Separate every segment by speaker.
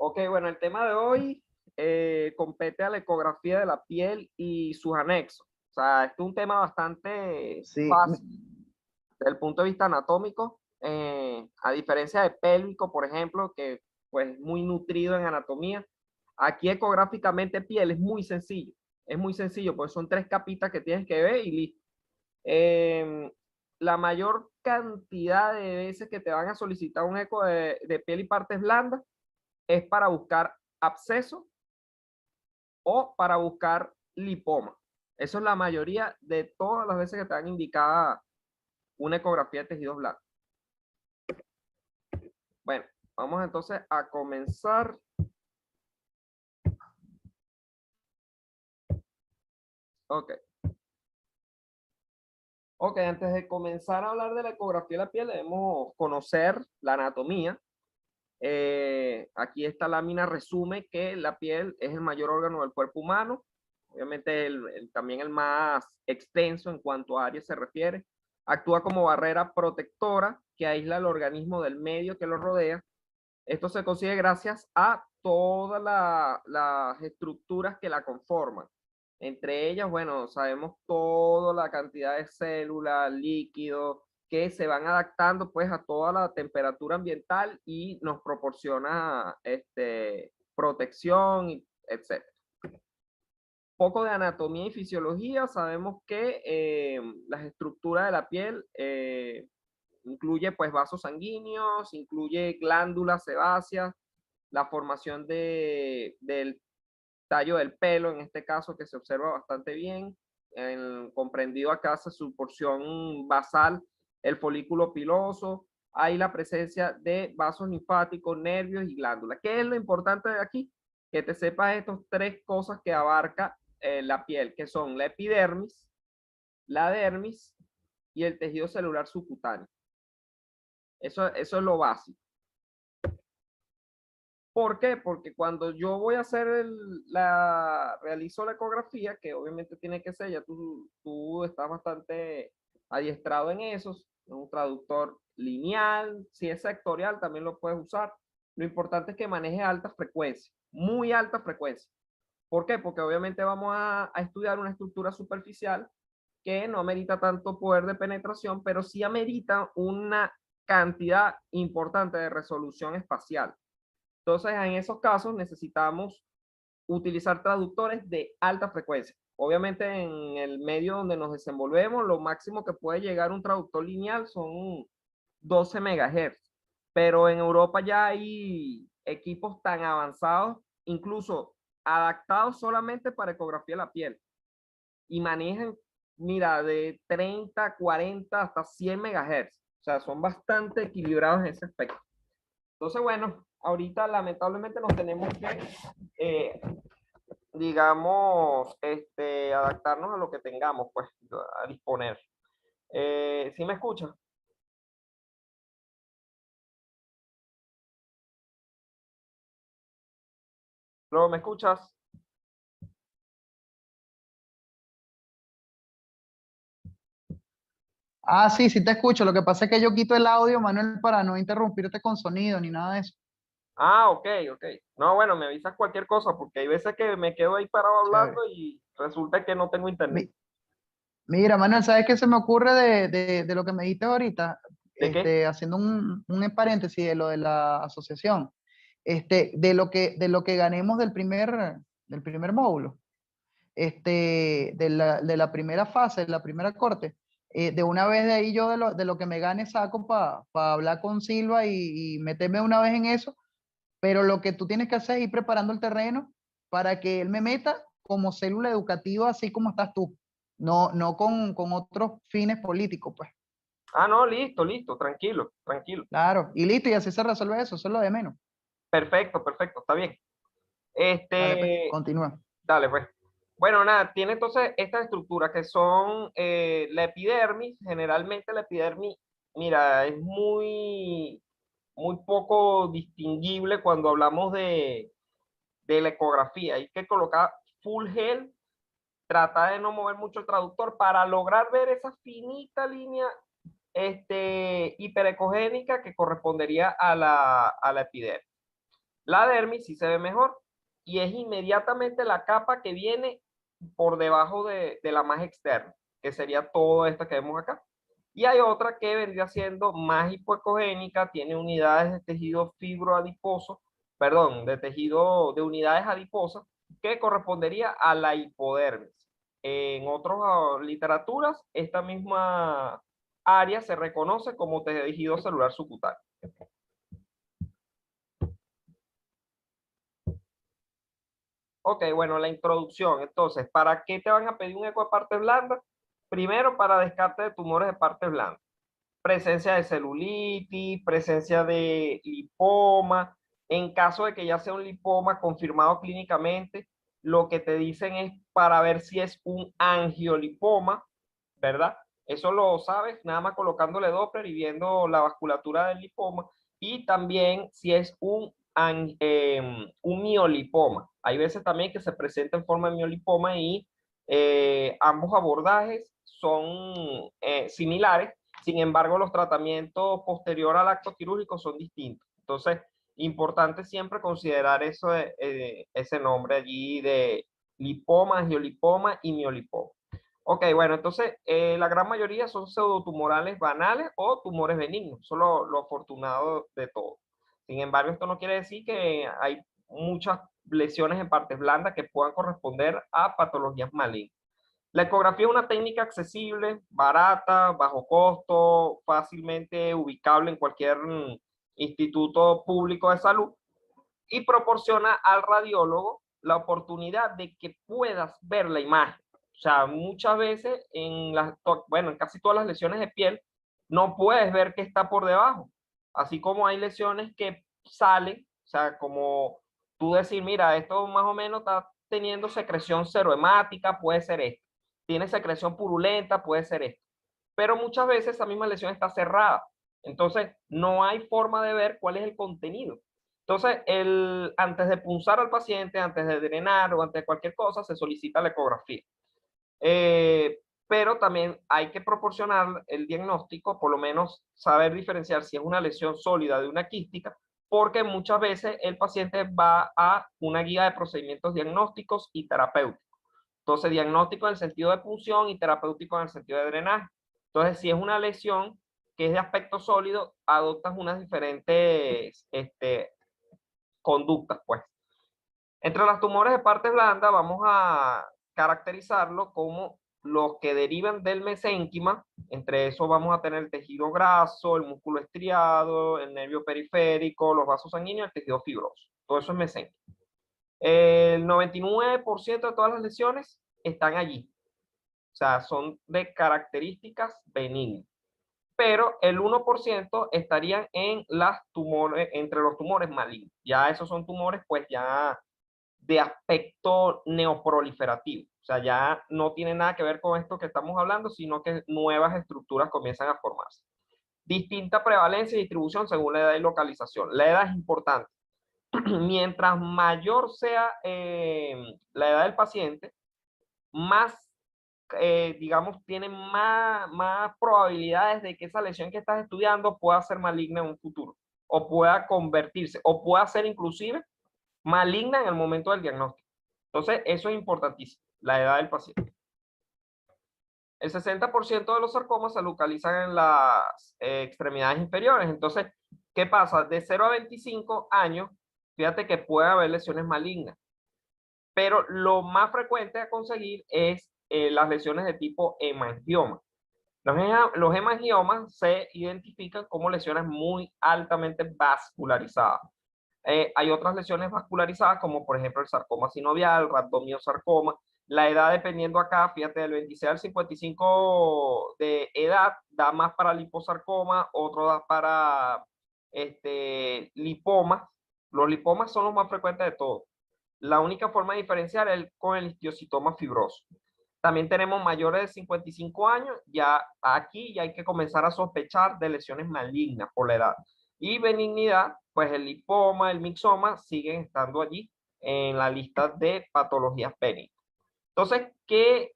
Speaker 1: Ok, bueno, el tema de hoy compete a la ecografía de la piel y sus anexos. O sea, este es un tema bastante
Speaker 2: Sí,
Speaker 1: fácil desde el punto de vista anatómico, a diferencia de pélvico, por ejemplo, que pues es muy nutrido en anatomía. Aquí ecográficamente piel es muy sencillo, pues son tres capitas que tienes que ver y listo. La mayor cantidad de veces que te van a solicitar un eco de piel y partes blandas es para buscar absceso o para buscar lipoma. Eso es la mayoría de todas las veces que te han indicado una ecografía de tejidos blandos. Bueno, vamos entonces a comenzar. Ok. Ok, antes de comenzar a hablar de la ecografía de la piel, debemos conocer la anatomía. Aquí esta lámina resume que la piel es el mayor órgano del cuerpo humano, obviamente también el más extenso en cuanto a área se refiere. Actúa como barrera protectora que aísla el organismo del medio que lo rodea. Esto se consigue gracias a todas las estructuras que la conforman. Entre ellas, bueno, sabemos toda la cantidad de células, líquidos, que se van adaptando pues a toda la temperatura ambiental y nos proporciona protección, etc. Poco de anatomía y fisiología, sabemos que las estructuras de la piel incluye pues vasos sanguíneos, incluye glándulas sebáceas, la formación del tallo del pelo, en este caso, que se observa bastante bien, comprendido acá su porción basal, el folículo piloso, hay la presencia de vasos linfáticos, nervios y glándulas. ¿Qué es lo importante de aquí? Que te sepas estas tres cosas que abarca la piel, que son la epidermis, la dermis y el tejido celular subcutáneo. Eso es lo básico. ¿Por qué? Porque cuando yo voy a hacer realizo la ecografía, que obviamente tiene que ser, ya tú estás bastante adiestrado en eso, un traductor lineal, si es sectorial también lo puedes usar. Lo importante es que maneje alta frecuencia, muy alta frecuencia. ¿Por qué? Porque obviamente vamos a estudiar una estructura superficial que no amerita tanto poder de penetración, pero sí amerita una cantidad importante de resolución espacial. Entonces, en esos casos necesitamos utilizar traductores de alta frecuencia. Obviamente, en el medio donde nos desenvolvemos, lo máximo que puede llegar un traductor lineal son 12 MHz. Pero en Europa ya hay equipos tan avanzados, incluso adaptados solamente para ecografía de la piel. Y manejan, mira, de 30, 40 hasta 100 MHz. O sea, son bastante equilibrados en ese aspecto. Entonces, bueno, ahorita lamentablemente nos tenemos que, digamos, adaptarnos a lo que tengamos, pues, a disponer. ¿Sí me escuchas? ¿Luego me escuchas?
Speaker 2: ah, sí, sí te escucho. Lo que pasa es que yo quito el audio, Manuel, para no interrumpirte con sonido ni nada de eso.
Speaker 1: Ah, ok, ok. No, bueno, me avisas cualquier cosa, porque hay veces que me quedo ahí parado hablando
Speaker 2: Chévere.
Speaker 1: y resulta que no tengo internet.
Speaker 2: Mi- Mira, Manuel, ¿sabes qué se me ocurre de lo que me dijiste ahorita?
Speaker 1: ¿De qué?
Speaker 2: Haciendo un paréntesis de lo de la asociación, de lo que ganemos del primer módulo, de la primera fase, de la primera corte. De una vez de ahí yo de lo que me gane saco para hablar con Silva y meterme una vez en eso, pero lo que tú tienes que hacer es ir preparando el terreno para que él me meta como célula educativa, así como estás tú, no con otros fines políticos, pues.
Speaker 1: Ah, no, listo, listo, tranquilo, tranquilo.
Speaker 2: Claro, y listo, y así se resuelve eso es lo de menos.
Speaker 1: Perfecto, perfecto, está bien.
Speaker 2: Dale, pues,
Speaker 1: Este,
Speaker 2: continúa.
Speaker 1: Dale, pues. Bueno, nada, tiene entonces estas estructuras que son la epidermis. Generalmente la epidermis, mira, es muy poco distinguible cuando hablamos de la ecografía. Hay que colocar full gel, tratar de no mover mucho el traductor para lograr ver esa finita línea hiperecogénica que correspondería a la epidermis. La dermis sí se ve mejor y es inmediatamente la capa que viene por debajo de la más externa, que sería toda esta que vemos acá. Y hay otra que vendría siendo más hipoecogénica, tiene unidades de tejido fibroadiposo, perdón, de tejido de unidades adiposas, que correspondería a la hipodermis. En otras literaturas, esta misma área se reconoce como tejido celular subcutáneo. Ok, bueno, la introducción. Entonces, ¿para qué te van a pedir un eco de partes blandas? Primero, para descarte de tumores de partes blandas. Presencia de celulitis, presencia de lipoma. En caso de que ya sea un lipoma confirmado clínicamente, lo que te dicen es para ver si es un angiolipoma, ¿verdad? Eso lo sabes nada más colocándole Doppler y viendo la vasculatura del lipoma. Y también si es un miolipoma. Hay veces también que se presenta en forma de miolipoma y ambos abordajes son similares. Sin embargo, los tratamientos posterior al acto quirúrgico son distintos. Entonces, importante siempre considerar eso ese nombre allí de lipoma, angiolipoma y miolipoma. Ok, bueno, entonces la gran mayoría son pseudotumorales banales o tumores benignos. Eso es lo afortunado de todo. Sin embargo, esto no quiere decir que hay muchas lesiones en partes blandas que puedan corresponder a patologías malignas. La ecografía es una técnica accesible, barata, bajo costo, fácilmente ubicable en cualquier instituto público de salud y proporciona al radiólogo la oportunidad de que puedas ver la imagen. O sea, muchas veces en casi todas las lesiones de piel no puedes ver qué está por debajo. Así como hay lesiones que salen, o sea, como tú decir, mira, esto más o menos está teniendo secreción serohemática, puede ser esto. Tiene secreción purulenta, puede ser esto. Pero muchas veces esa misma lesión está cerrada. Entonces, no hay forma de ver cuál es el contenido. Entonces, antes de punzar al paciente, antes de drenar o antes de cualquier cosa, se solicita la ecografía. Pero también hay que proporcionar el diagnóstico, por lo menos saber diferenciar si es una lesión sólida de una quística, porque muchas veces el paciente va a una guía de procedimientos diagnósticos y terapéuticos. Entonces, diagnóstico en el sentido de punción y terapéutico en el sentido de drenaje. Entonces, si es una lesión que es de aspecto sólido, adoptas unas diferentes conductas, pues. Entre los tumores de parte blanda vamos a caracterizarlo como los que derivan del mesénquima. Entre eso vamos a tener el tejido graso, el músculo estriado, el nervio periférico, los vasos sanguíneos, el tejido fibroso. Todo eso es mesénquima. El 99% de todas las lesiones están allí. O sea, son de características benignas. Pero el 1% estarían entre los tumores malignos. Ya esos son tumores, pues ya de aspecto neoproliferativo. O sea, ya no tiene nada que ver con esto que estamos hablando, sino que nuevas estructuras comienzan a formarse. Distinta prevalencia y distribución según la edad y localización. La edad es importante. Mientras mayor sea la edad del paciente, más, digamos, tiene más probabilidades de que esa lesión que estás estudiando pueda ser maligna en un futuro, o pueda convertirse, o pueda ser inclusive maligna en el momento del diagnóstico. Entonces, eso es importantísimo, la edad del paciente. El 60% de los sarcomas se localizan en las extremidades inferiores. Entonces, ¿qué pasa? De 0 a 25 años, fíjate que puede haber lesiones malignas. Pero lo más frecuente a conseguir es las lesiones de tipo hemangioma. Los hemangiomas se identifican como lesiones muy altamente vascularizadas. Hay otras lesiones vascularizadas, como por ejemplo el sarcoma sinovial, rhabdomiosarcoma. La edad, dependiendo acá, fíjate, del 26 al 55 de edad, da más para liposarcoma, otro da para lipomas. Los lipomas son los más frecuentes de todos. La única forma de diferenciar es con el histiocytoma fibroso. También tenemos mayores de 55 años, ya aquí ya hay que comenzar a sospechar de lesiones malignas por la edad. Y benignidad, pues el lipoma, el mixoma siguen estando allí en la lista de patologías benignas. Entonces, ¿qué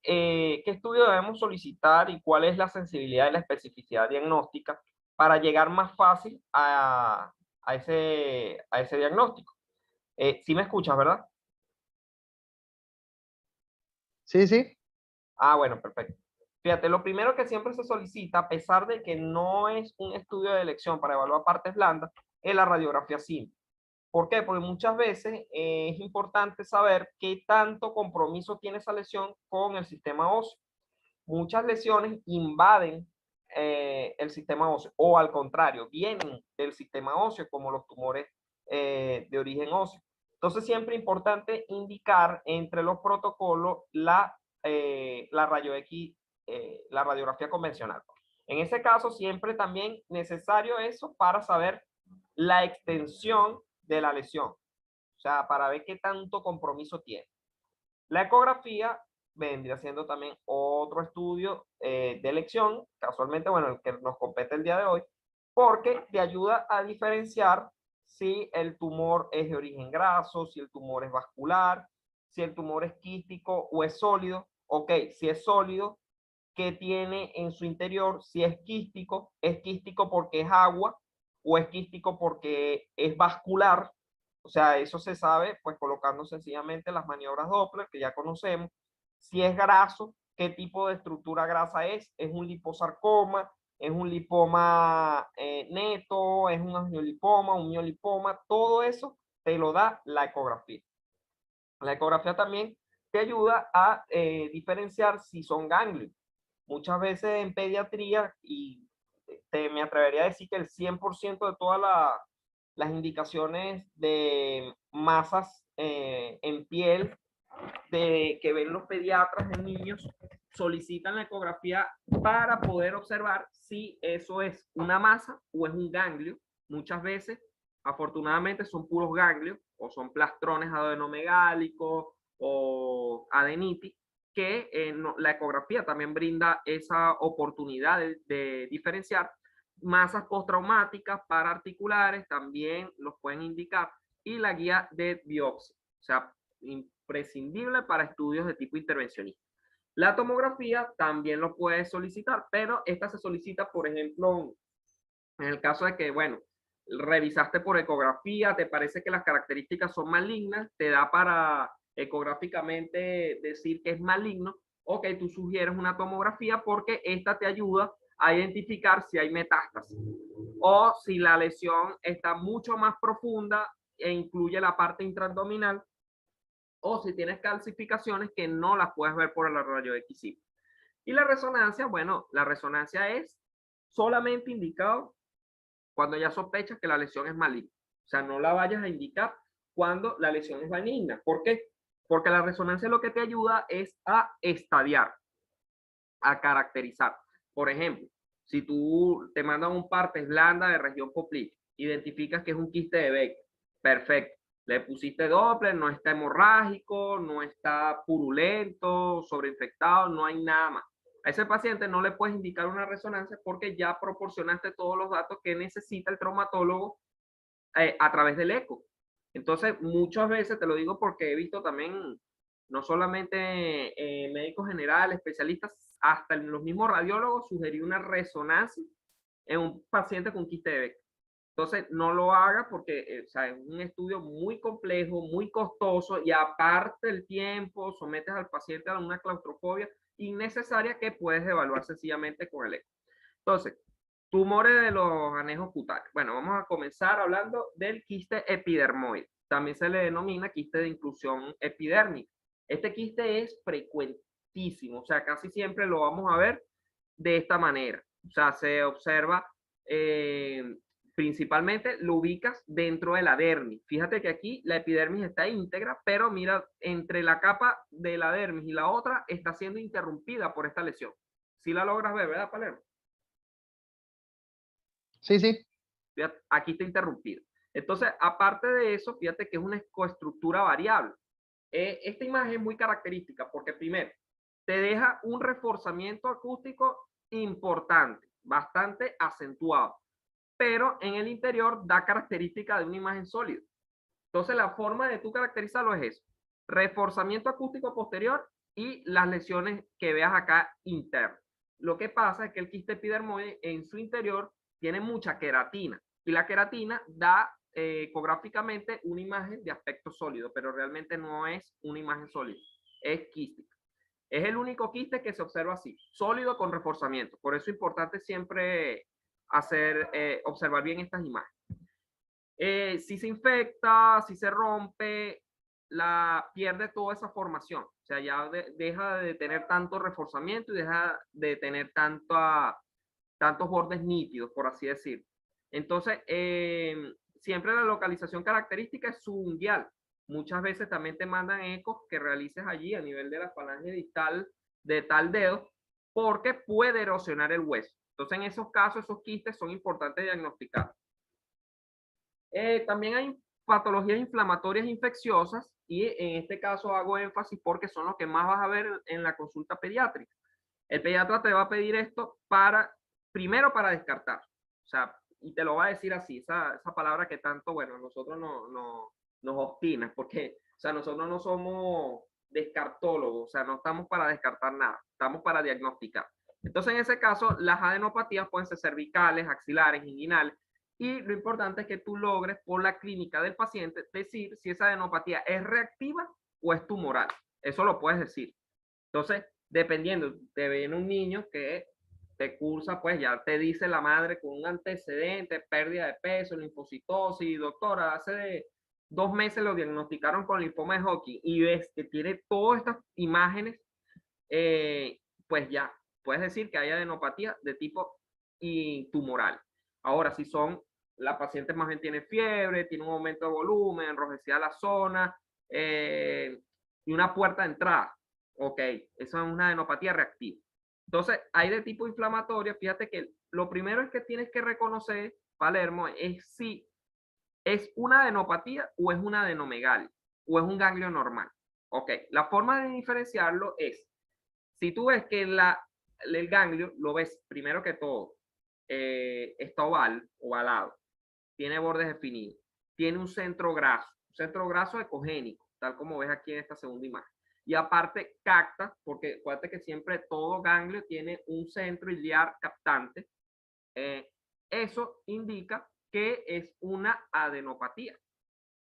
Speaker 1: estudio debemos solicitar y cuál es la sensibilidad y la especificidad diagnóstica para llegar más fácil a ese diagnóstico? ¿Sí me escuchas, verdad?
Speaker 2: Sí, sí.
Speaker 1: Ah, bueno, perfecto. Fíjate, lo primero que siempre se solicita, a pesar de que no es un estudio de elección para evaluar partes blandas, es la radiografía simple. ¿Por qué? Porque muchas veces es importante saber qué tanto compromiso tiene esa lesión con el sistema óseo. Muchas lesiones invaden el sistema óseo o al contrario, vienen del sistema óseo como los tumores de origen óseo. Entonces siempre es importante indicar entre los protocolos la rayo X, la radiografía convencional. En ese caso siempre también necesario eso para saber la extensión de la lesión, o sea, para ver qué tanto compromiso tiene. La ecografía vendría siendo también otro estudio de elección, casualmente, bueno, el que nos compete el día de hoy, porque te ayuda a diferenciar si el tumor es de origen graso, si el tumor es vascular, si el tumor es quístico o es sólido. Ok, si es sólido, ¿qué tiene en su interior? Si es quístico porque es agua o es quístico porque es vascular. O sea, eso se sabe pues colocando sencillamente las maniobras Doppler que ya conocemos. Si es graso, ¿qué tipo de estructura grasa es? ¿Es un liposarcoma? ¿Es un lipoma neto? ¿Es un angiolipoma? ¿Un miolipoma? Todo eso te lo da la ecografía. La ecografía también te ayuda a diferenciar si son ganglios. Muchas veces en pediatría, y me atrevería a decir que el 100% de todas las indicaciones de masas en piel que ven los pediatras en niños solicitan la ecografía para poder observar si eso es una masa o es un ganglio. Muchas veces, afortunadamente, son puros ganglios o son plastrones adenomegálicos o adenitis, que la ecografía también brinda esa oportunidad de diferenciar. Masas postraumáticas paraarticulares también los pueden indicar, y la guía de biopsia, o sea, imprescindible para estudios de tipo intervencionista. La tomografía también lo puedes solicitar, pero esta se solicita, por ejemplo, en el caso de que, bueno, revisaste por ecografía, te parece que las características son malignas, te da para ecográficamente decir que es maligno, ok, tú sugieres una tomografía porque esta te ayuda a identificar si hay metástasis o si la lesión está mucho más profunda e incluye la parte intraabdominal, o si tienes calcificaciones que no las puedes ver por la rayo X. Y la resonancia, bueno, la resonancia es solamente indicado cuando ya sospechas que la lesión es maligna. O sea, no la vayas a indicar cuando la lesión es benigna. ¿Por qué? Porque la resonancia lo que te ayuda es a estadiar, a caracterizar. Por ejemplo, si tú te mandan un partes blanda de región poplítea, identificas que es un quiste de Becker, perfecto. Le pusiste Doppler, no está hemorrágico, no está purulento, sobreinfectado, no hay nada más. A ese paciente no le puedes indicar una resonancia porque ya proporcionaste todos los datos que necesita el traumatólogo a través del eco. Entonces, muchas veces, te lo digo porque he visto también, no solamente médicos generales, especialistas, hasta en los mismos radiólogos, sugerir una resonancia en un paciente con quiste de Becker. Entonces, no lo haga porque o sea, es un estudio muy complejo, muy costoso, y aparte el tiempo, sometes al paciente a una claustrofobia innecesaria que puedes evaluar sencillamente con el eco. Entonces, tumores de los anejos cutáneos. Bueno, vamos a comenzar hablando del quiste epidermoide. También se le denomina quiste de inclusión epidérmica. Este quiste es frecuentísimo, o sea, casi siempre lo vamos a ver de esta manera. O sea, se observa principalmente, lo ubicas dentro de la dermis. Fíjate que aquí la epidermis está íntegra, pero mira, entre la capa de la dermis y la otra está siendo interrumpida por esta lesión. Si la logras ver, ¿verdad, Palermo?
Speaker 2: Sí, sí.
Speaker 1: Fíjate, aquí está interrumpido. Entonces, aparte de eso, fíjate que es una coestructura variable. Esta imagen es muy característica porque primero, te deja un reforzamiento acústico importante, bastante acentuado, pero en el interior da característica de una imagen sólida. Entonces, la forma de tú caracterizarlo es eso: reforzamiento acústico posterior y las lesiones que veas acá internas. Lo que pasa es que el quiste epidermoide en su interior tiene mucha queratina, y la queratina da ecográficamente una imagen de aspecto sólido, pero realmente no es una imagen sólida, es quística. Es el único quiste que se observa así, sólido con reforzamiento. Por eso es importante siempre observar bien estas imágenes. Si se infecta, si se rompe, pierde toda esa formación. O sea, ya deja de tener tanto reforzamiento y deja de tener tantos bordes nítidos, por así decir. Entonces, siempre la localización característica es subunguial. Muchas veces también te mandan ecos que realices allí a nivel de la falange distal de tal dedo, porque puede erosionar el hueso. Entonces, en esos casos, esos quistes son importantes diagnosticar. También hay patologías inflamatorias infecciosas y en este caso hago énfasis porque son los que más vas a ver en la consulta pediátrica. El pediatra te va a pedir esto primero para descartar, o sea, y te lo va a decir así, esa palabra que tanto, bueno, nosotros nos obstina, porque, o sea, nosotros no somos descartólogos, o sea, no estamos para descartar nada, estamos para diagnosticar. Entonces, en ese caso, las adenopatías pueden ser cervicales, axilares, inguinales, y lo importante es que tú logres por la clínica del paciente decir si esa adenopatía es reactiva o es tumoral. Eso lo puedes decir. Entonces, dependiendo, te viene un niño que te cursa, pues ya te dice la madre con un antecedente, pérdida de peso, linfocitosis, doctora, hace 2 meses lo diagnosticaron con linfoma de Hodgkin y ves que tiene todas estas imágenes, pues ya puedes decir que hay adenopatía de tipo tumoral. Ahora, si la paciente más bien tiene fiebre, tiene un aumento de volumen, enrojecida la zona y una puerta de entrada, ok, eso es una adenopatía reactiva. Entonces, hay de tipo inflamatorio. Fíjate que lo primero es que tienes que reconocer, Palermo, es si es una adenopatía o es una adenomegalia o es un ganglio normal. Ok, la forma de diferenciarlo es, si tú ves que el ganglio lo ves primero que todo, está ovalado, tiene bordes definidos, tiene un centro graso ecogénico, tal como ves aquí en esta segunda imagen. Y aparte capta, porque acuérdate que siempre todo ganglio tiene un centro iliar captante. Eso indica que es una adenopatía,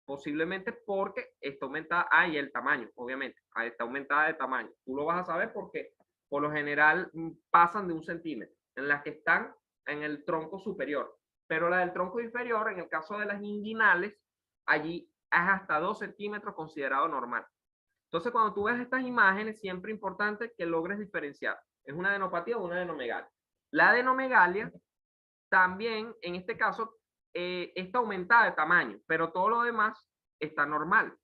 Speaker 1: posiblemente porque está aumentada, y el tamaño, obviamente, está aumentada de tamaño. Tú lo vas a saber porque por lo general pasan de 1 centímetro, en las que están en el tronco superior, pero la del tronco inferior, en el caso de las inguinales, allí es hasta 2 centímetros considerado normal. Entonces, cuando tú ves estas imágenes, siempre es importante que logres diferenciar. ¿Es una adenopatía o una adenomegalia? La adenomegalia también, en este caso, está aumentada de tamaño, pero todo lo demás está normal.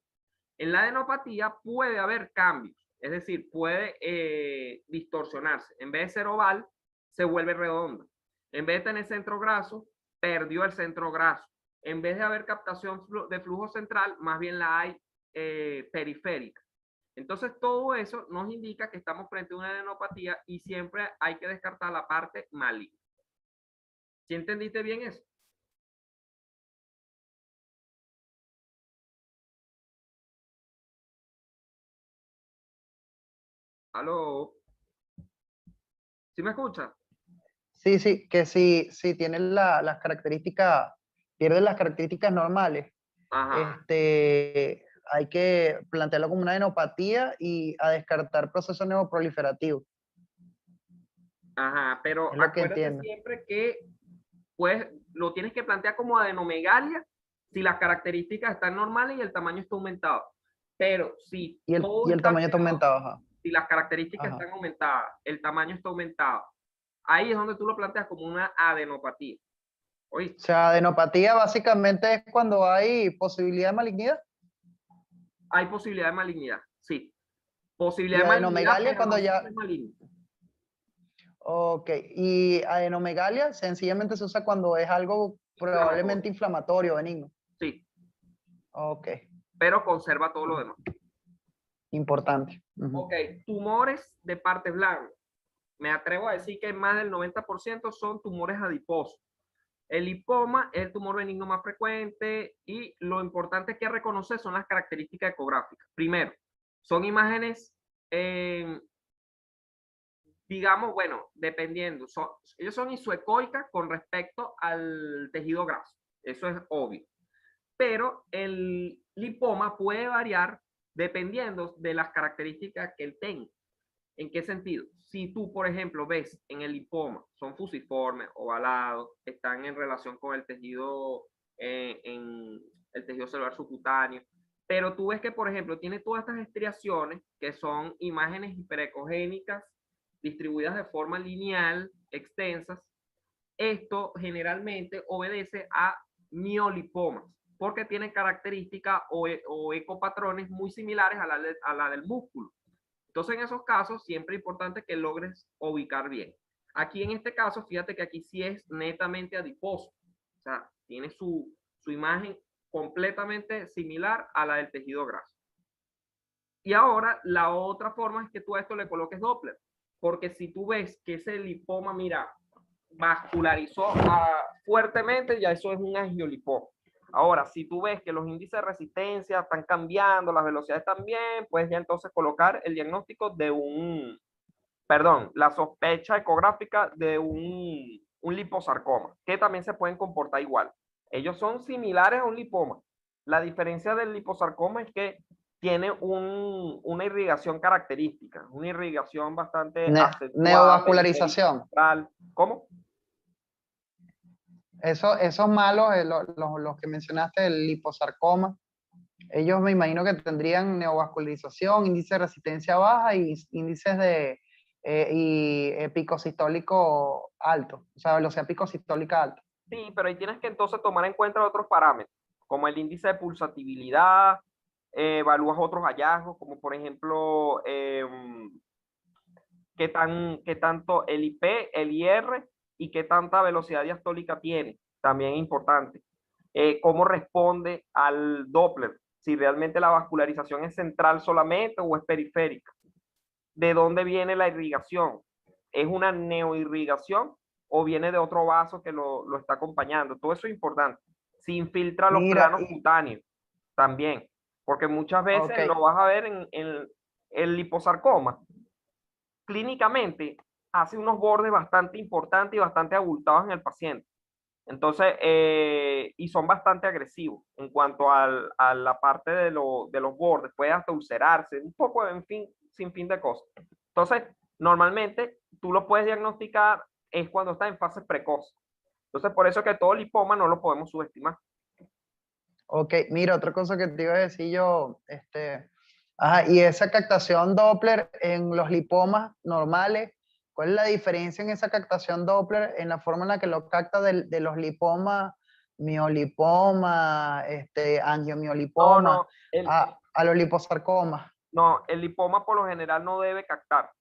Speaker 1: En la adenopatía puede haber cambios, es decir, puede distorsionarse. En vez de ser oval, se vuelve redonda. En vez de tener centro graso, perdió el centro graso. En vez de haber captación de flujo central, más bien la hay periférica. Entonces, todo eso nos indica que estamos frente a una adenopatía y siempre hay que descartar la parte maligna. ¿Sí entendiste bien eso? ¿Aló? ¿Sí me escucha?
Speaker 2: Sí, sí, que si tienen las características, pierden las características normales,
Speaker 1: Ajá,
Speaker 2: hay que plantearlo como una adenopatía y a descartar procesos neoproliferativos.
Speaker 1: ajá, pero
Speaker 2: Es lo que
Speaker 1: acuérdate
Speaker 2: entiendo.
Speaker 1: siempre que pues lo tienes que plantear como adenomegalia si las características están normales y el tamaño está aumentado. Pero si todo
Speaker 2: Y el
Speaker 1: está
Speaker 2: tamaño está
Speaker 1: alterado,
Speaker 2: aumentado, ajá.
Speaker 1: si las características
Speaker 2: Ajá.
Speaker 1: están aumentadas, el tamaño está aumentado, ahí es donde tú lo planteas como una adenopatía.
Speaker 2: O
Speaker 1: ¿Oíste?
Speaker 2: sea, adenopatía básicamente es cuando hay posibilidad de malignidad.
Speaker 1: Hay posibilidad de malignidad, sí. Posibilidad
Speaker 2: Y
Speaker 1: de malignidad,
Speaker 2: adenomegalia
Speaker 1: pero
Speaker 2: cuando
Speaker 1: no
Speaker 2: ya.
Speaker 1: siempre es maligno.
Speaker 2: Ok. Y adenomegalia sencillamente se usa cuando es algo
Speaker 1: Inflamatorio,
Speaker 2: probablemente inflamatorio, benigno.
Speaker 1: sí,
Speaker 2: Ok.
Speaker 1: pero conserva todo lo demás.
Speaker 2: Importante. Ujú.
Speaker 1: Ok, tumores de partes blandas. Me atrevo a decir que más del 90% son tumores adiposos. El lipoma es el tumor benigno más frecuente y lo importante que reconocer son las características ecográficas. Primero, son imágenes, digamos, bueno, dependiendo, ellos son isoecoicas con respecto al tejido graso. Eso es obvio. pero el lipoma puede variar dependiendo de las características que él tenga. ¿En qué sentido? Si tú, por ejemplo, ves en el lipoma, son fusiformes, ovalados, están en relación con el tejido, en el tejido celular subcutáneo, pero tú ves que, por ejemplo, tiene todas estas estriaciones que son imágenes hiperecogénicas distribuidas de forma lineal, extensas. Esto generalmente obedece a miolipomas, porque tienen características o ecopatrones muy similares a la del músculo. Entonces, en esos casos, siempre es importante que logres ubicar bien. Aquí en este caso, fíjate que aquí sí es netamente adiposo. O sea, tiene su imagen completamente similar a la del tejido graso. Y ahora, la otra forma es que tú a esto le coloques Doppler. Porque si tú ves que ese lipoma, mira, vascularizó fuertemente, ya eso es un angiolipoma. Ahora, si tú ves que los índices de resistencia están cambiando, las velocidades también, puedes ya entonces colocar el diagnóstico de la sospecha ecográfica de un liposarcoma, que también se pueden comportar igual. Ellos son similares a un lipoma. La diferencia del liposarcoma es que tiene una irrigación característica, una irrigación bastante acentuada,
Speaker 2: Neovascularización.
Speaker 1: ¿Cómo?
Speaker 2: Esos malos, los que mencionaste, el liposarcoma, ellos me imagino que tendrían neovascularización, índice de resistencia baja y índices de pico sistólico alto, o sea, velocidad pico sistólica alta.
Speaker 1: Sí, pero ahí tienes que entonces tomar en cuenta otros parámetros, como el índice de pulsatividad, evalúas otros hallazgos, como por ejemplo, qué tanto el IP, el IR y qué tanta velocidad diastólica tiene, también es importante. Cómo responde al Doppler, si realmente la vascularización es central solamente o es periférica. ¿De dónde viene la irrigación? ¿Es una neoirrigación o viene de otro vaso que lo está acompañando? Todo eso es importante. Si infiltra los planos cutáneos también, porque muchas veces lo vas a ver en el liposarcoma. Clínicamente hace unos bordes bastante importantes y bastante abultados en el paciente. Entonces, y son bastante agresivos en cuanto a la parte de los bordes, puede hasta ulcerarse, un poco, en fin, sin fin de cosas. Entonces, normalmente tú lo puedes diagnosticar es cuando está en fases precoces. Entonces, por eso que todo lipoma no lo podemos subestimar.
Speaker 2: Ok, mira, otra cosa que te iba a decir yo, y esa captación Doppler en los lipomas normales, ¿cuál es la diferencia en esa captación Doppler en la forma en la que lo capta de los lipomas, miolipoma, angiomiolipoma, a los liposarcomas?
Speaker 1: No, el lipoma por lo general no debe captar,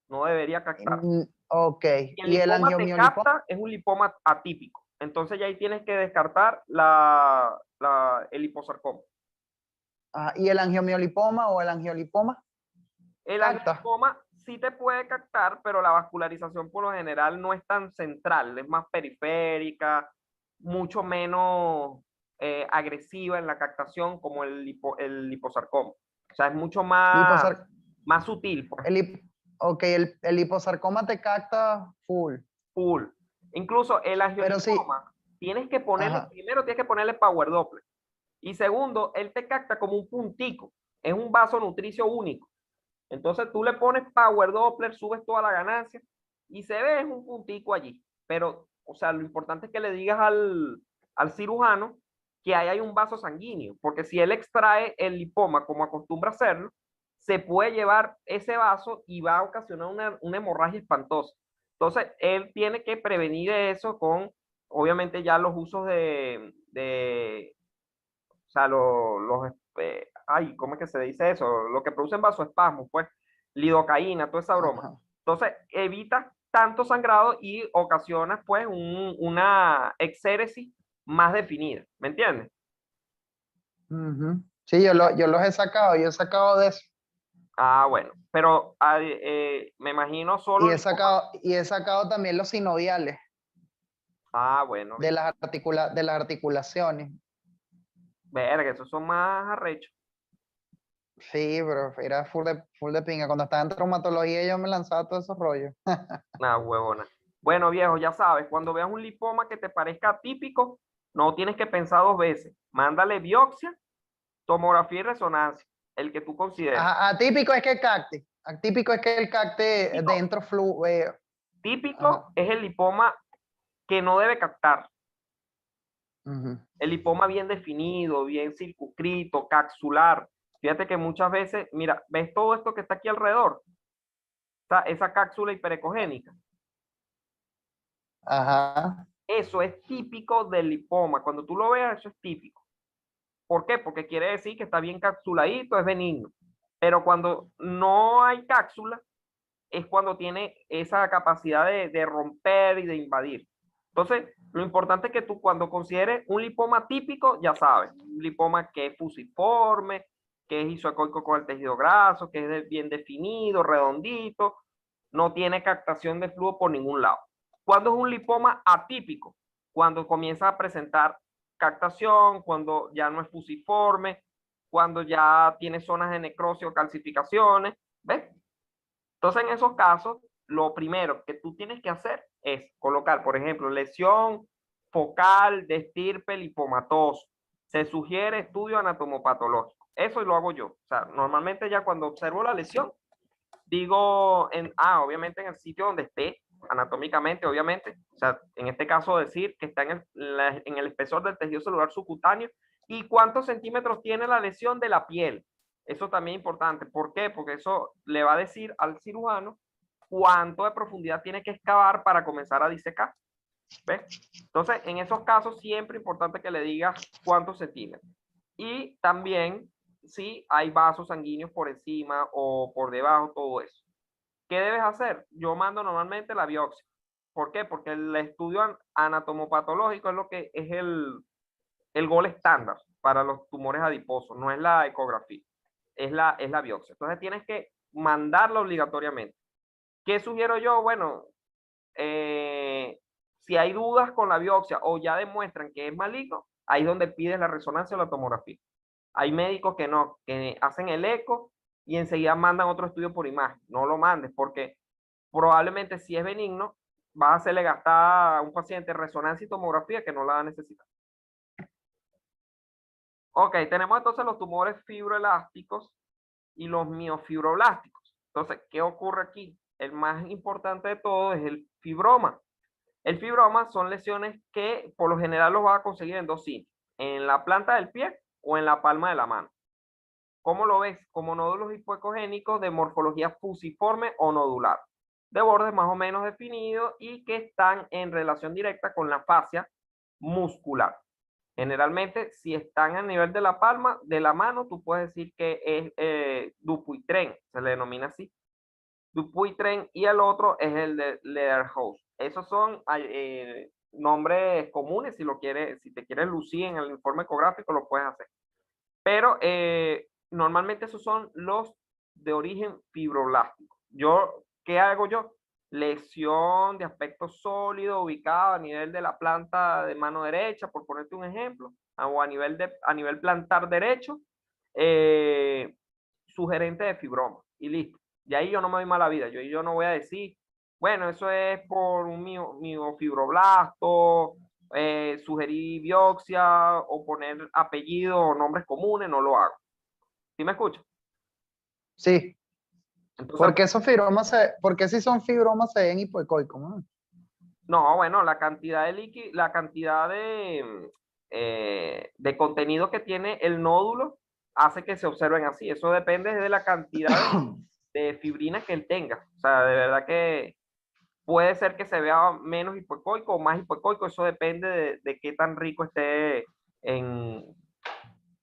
Speaker 1: no debería captar.
Speaker 2: Ok,
Speaker 1: Si el lipoma te capta, es un lipoma atípico. Entonces ya ahí tienes que descartar el liposarcoma.
Speaker 2: ¿Y el angiomiolipoma o el angiolipoma?
Speaker 1: El angiolipoma sí te puede captar, pero la vascularización por lo general no es tan central, es más periférica, mucho menos agresiva en la captación como el liposarcoma. O sea, es mucho más sutil.
Speaker 2: Ok, el liposarcoma te capta full.
Speaker 1: Full. Incluso el angiolipoma, tienes que ponerle, primero tienes que ponerle power Doppler. Y segundo, él te capta como un puntico. Es un vaso nutricio único. Entonces tú le pones power Doppler, subes toda la ganancia y se ve es un puntico allí. Pero, o sea, lo importante es que le digas al cirujano que ahí hay un vaso sanguíneo, porque si él extrae el lipoma como acostumbra hacerlo, se puede llevar ese vaso y va a ocasionar una hemorragia espantosa. Entonces, él tiene que prevenir eso con, obviamente, ya los usos o sea, ¿cómo es que se dice eso? Lo que producen vasoespasmos, pues, lidocaína, toda esa broma. Entonces, evita tanto sangrado y ocasiona, pues, una exéresis más definida, ¿me entiendes?
Speaker 2: Sí, yo los he sacado de eso.
Speaker 1: Ah, bueno, pero me imagino solo...
Speaker 2: Y he sacado también los sinoviales.
Speaker 1: Ah, bueno.
Speaker 2: De las articulaciones.
Speaker 1: Verga, esos son más arrechos.
Speaker 2: Sí, pero era full de pinga. Cuando estaba en traumatología yo me lanzaba todos esos rollos.
Speaker 1: Nah, huevona. Bueno, viejo, ya sabes, cuando veas un lipoma que te parezca atípico, No tienes que pensar dos veces. Mándale biopsia, tomografía y resonancia, el que tú consideres.
Speaker 2: Ajá, atípico es que capte. Atípico es que el capte
Speaker 1: Típico,
Speaker 2: dentro flu. Ajá.
Speaker 1: típico es el lipoma que no debe captar.
Speaker 2: Ujú.
Speaker 1: El lipoma bien definido, bien circunscrito, capsular. Fíjate que muchas veces, mira, ¿ves todo esto que está aquí alrededor? Esa cápsula hiperecogénica.
Speaker 2: Ajá.
Speaker 1: Eso es típico del lipoma. Cuando tú lo veas, eso es típico. ¿Por qué? Porque quiere decir que está bien capsuladito, es benigno. Pero cuando no hay cápsula, es cuando tiene esa capacidad de romper y de invadir. Entonces, lo importante es que tú cuando consideres un lipoma típico, ya sabes, un lipoma que es fusiforme, que es isoecoico con el tejido graso, que es bien definido, redondito, no tiene captación de flujo por ningún lado. ¿Cuándo es un lipoma atípico? Cuando comienza a presentar captación, cuando ya no es fusiforme, cuando ya tiene zonas de necrosis o calcificaciones, ¿ves? Entonces, en esos casos, lo primero que tú tienes que hacer es colocar, por ejemplo, lesión focal de estirpe lipomatoso. Se sugiere estudio anatomopatológico. Eso lo hago yo. O sea, normalmente ya cuando observo la lesión, digo, obviamente en el sitio donde esté, anatómicamente, obviamente. O sea, en este caso decir que está en el espesor del tejido celular subcutáneo y cuántos centímetros tiene la lesión de la piel. Eso también es importante. ¿Por qué? Porque eso le va a decir al cirujano cuánto de profundidad tiene que excavar para comenzar a disecar. ¿Ves? Entonces, en esos casos siempre es importante que le digas cuántos centímetros. Y también si hay vasos sanguíneos por encima o por debajo, todo eso. ¿Qué debes hacer? Yo mando normalmente la biopsia. ¿Por qué? Porque el estudio anatomopatológico es lo que es el gol estándar para los tumores adiposos, no es la ecografía, es la biopsia. Entonces tienes que mandarla obligatoriamente. ¿Qué sugiero yo? Bueno, si hay dudas con la biopsia o ya demuestran que es maligno, ahí es donde pides la resonancia o la tomografía. Hay médicos que no, que hacen el eco y enseguida mandan otro estudio por imagen. No lo mandes porque probablemente si es benigno, vas a hacerle gastar a un paciente resonancia y tomografía que no la va a necesitar. Ok, tenemos entonces los tumores fibroelásticos y los miofibroblásticos. Entonces, ¿qué ocurre aquí? El más importante de todo es el fibroma. El fibroma son lesiones que por lo general los vas a conseguir en dos sitios, en la planta del pie o en la palma de la mano. ¿Cómo lo ves? Como nódulos hipoecogénicos de morfología fusiforme o nodular, de bordes más o menos definidos y que están en relación directa con la fascia muscular. Generalmente, si están a nivel de la palma de la mano, tú puedes decir que es Dupuytren, se le denomina así. Dupuytren y el otro es el de Lederhouse. Esos son nombres comunes, si te quieres lucir en el informe ecográfico, lo puedes hacer. Pero normalmente esos son los de origen fibroblástico. ¿Qué hago yo? Lesión de aspecto sólido ubicado a nivel de la planta de mano derecha, por ponerte un ejemplo, o a nivel plantar derecho, eh, sugerente de fibroma, y listo. Y ahí yo no me doy mala vida, yo no voy a decir, bueno, eso es por un miofibroblasto, sugerir biopsia o poner apellido o nombres comunes, no lo hago. ¿Sí me escuchas?
Speaker 2: Sí.
Speaker 1: Entonces,
Speaker 2: ¿Por qué si son fibromas se ven hipoecoicos, no?
Speaker 1: no, bueno, la cantidad de líquido, la cantidad de contenido que tiene el nódulo hace que se observen así. Eso depende de la cantidad de fibrina que él tenga. O sea, de verdad que puede ser que se vea menos hipoecoico o más hipoecoico. Eso depende de qué tan rico esté en,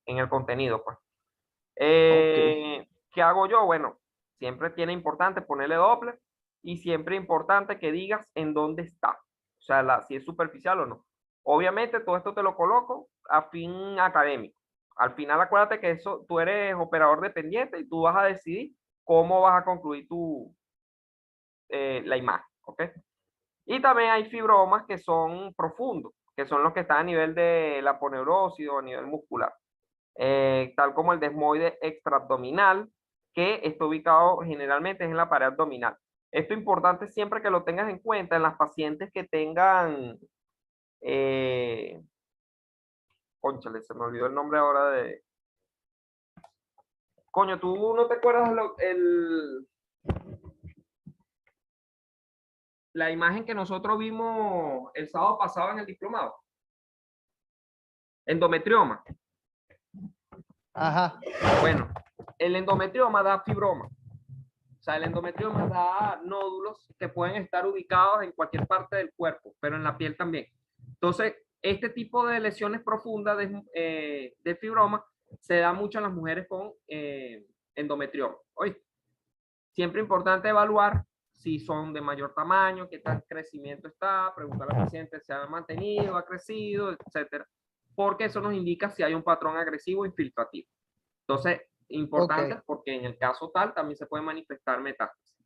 Speaker 1: en el contenido, pues.
Speaker 2: Ok.
Speaker 1: ¿Qué hago yo? Bueno, siempre tiene importante ponerle Doppler y siempre importante que digas en dónde está. O sea, si es superficial o no. Obviamente todo esto te lo coloco a fin académico. Al final acuérdate que eso, tú eres operador dependiente y tú vas a decidir cómo vas a concluir la imagen. ¿Ok? Y también hay fibromas que son profundos, que son los que están a nivel de la aponeurosis o a nivel muscular, tal como el desmoide extraabdominal, que está ubicado generalmente en la pared abdominal. Esto es importante siempre que lo tengas en cuenta en las pacientes que tengan Cónchale, se me olvidó el nombre ahora de... Coño, ¿tú no te acuerdas la imagen que nosotros vimos el sábado pasado en el diplomado? Endometrioma.
Speaker 2: Ajá.
Speaker 1: Bueno, el endometrioma da fibroma. O sea, el endometrioma da nódulos que pueden estar ubicados en cualquier parte del cuerpo, pero en la piel también. Entonces, este tipo de lesiones profundas de fibroma se da mucho en las mujeres con endometrioma. Oye, siempre importante evaluar si son de mayor tamaño, qué tal crecimiento está, preguntar al paciente si ha mantenido, ha crecido, etcétera, porque eso nos indica si hay un patrón agresivo infiltrativo. Entonces, importante
Speaker 2: Ok.
Speaker 1: porque en el caso tal también se puede manifestar metástasis.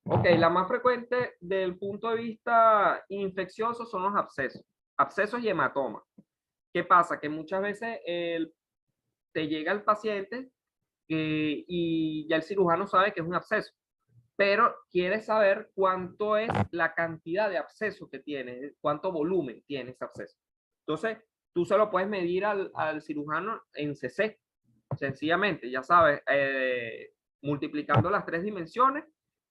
Speaker 1: Ok, la más frecuente del punto de vista infeccioso son los abscesos. Abscesos y hematomas. ¿Qué pasa? Que muchas veces te llega el paciente y ya el cirujano sabe que es un absceso, pero quiere saber cuánto es la cantidad de absceso que tiene, cuánto volumen tiene ese absceso. Entonces, tú se lo puedes medir al cirujano en CC, sencillamente, ya sabes, multiplicando las 3 dimensiones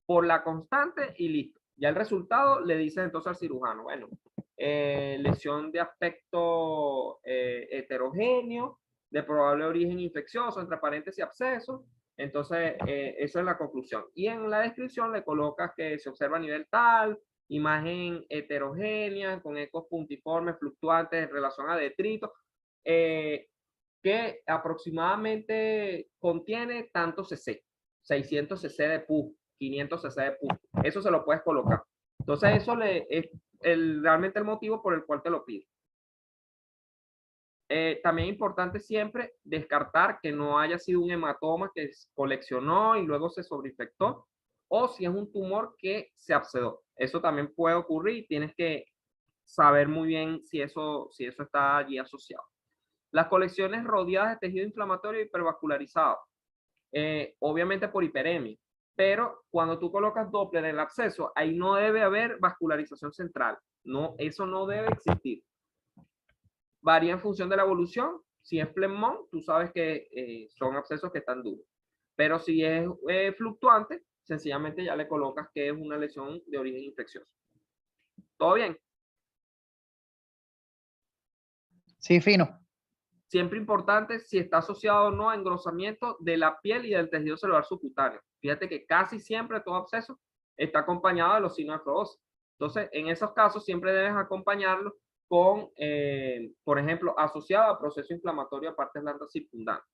Speaker 1: por la constante y listo. Ya el resultado le dice entonces al cirujano, bueno, lesión de aspecto heterogéneo, de probable origen infeccioso, entre paréntesis absceso. Entonces, eso es la conclusión. Y en la descripción le colocas que se observa a nivel tal, imagen heterogénea, con ecos puntiformes, fluctuantes en relación a detritos, que aproximadamente contiene tanto cc, 600 cc de pus, 500 cc de pus. Eso se lo puedes colocar. Entonces, eso es realmente el motivo por el cual te lo pido. También es importante siempre descartar que no haya sido un hematoma que coleccionó y luego se sobreinfectó, o si es un tumor que se abscedó. Eso también puede ocurrir y tienes que saber muy bien si eso está allí asociado. Las colecciones rodeadas de tejido inflamatorio hipervascularizado, obviamente por hiperemia, pero cuando tú colocas Doppler en el absceso, ahí no debe haber vascularización central. No, eso no debe existir. Varía en función de la evolución. Si es flemón, tú sabes que son abscesos que están duros. Pero si es fluctuante, sencillamente ya le colocas que es una lesión de origen infeccioso. ¿Todo bien?
Speaker 2: Sí, fino.
Speaker 1: Siempre importante si está asociado o no a engrosamiento de la piel y del tejido celular subcutáneo. Fíjate que casi siempre todo absceso está acompañado de los signos de fibrosis. Entonces, en esos casos siempre debes acompañarlo con, por ejemplo, asociado a proceso inflamatorio de partes blandas circundantes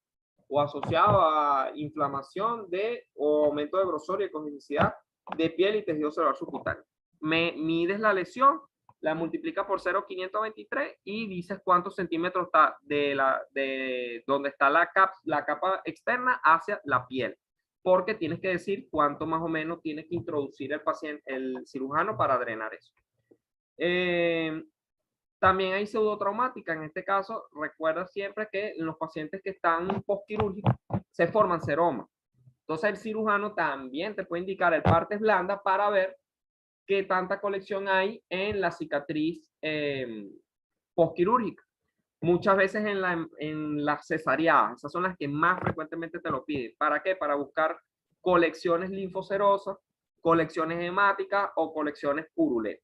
Speaker 1: o asociado a inflamación o aumento de grosor y ecogenicidad de piel y tejido celular subcutáneo. Mides la lesión, la multiplica por 0,523 y dices cuántos centímetros está de donde está la capa externa hacia la piel. Porque tienes que decir cuánto más o menos tiene que introducir el cirujano para drenar eso. También hay pseudotraumática. En este caso, recuerda siempre que en los pacientes que están postquirúrgicos se forman seromas. Entonces, el cirujano también te puede indicar el partes blandas para ver qué tanta colección hay en la cicatriz postquirúrgica. Muchas veces en las cesareadas, esas son las que más frecuentemente te lo piden. ¿Para qué? Para buscar colecciones linfocerosas, colecciones hemáticas o colecciones purulentas.